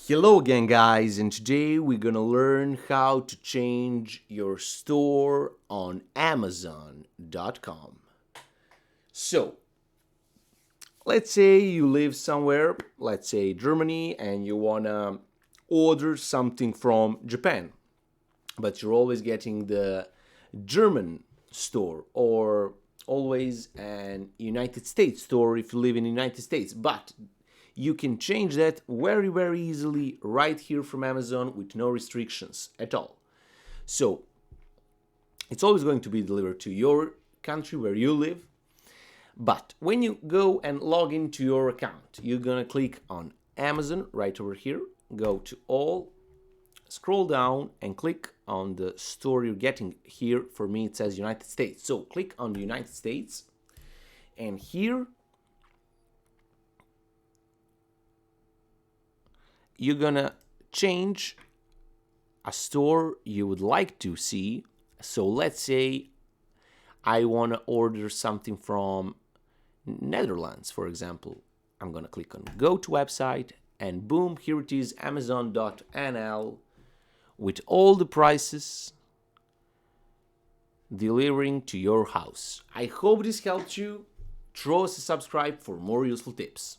Hello again, guys, and today we're gonna learn how to change your store on Amazon.com. So, let's say you live somewhere, let's say Germany, and you wanna order something from Japan, but you're always getting the German store or always an United States store if you live in the United States. But you can change that very easily right here from Amazon with no restrictions at all. So it's always going to be delivered to your country where you live. But when you go and log into your account, you're gonna click on Amazon right over here, go to all, scroll down and click on the store you're getting. Here for me it says United States, so click on the United States, and here you're gonna change a store you would like to see. So let's say I want to order something from Netherlands, for example. I'm gonna click on go to website, and boom, here it is, amazon.nl, with all the prices delivering to your house. I hope this helped you. Throw us a subscribe for more useful tips.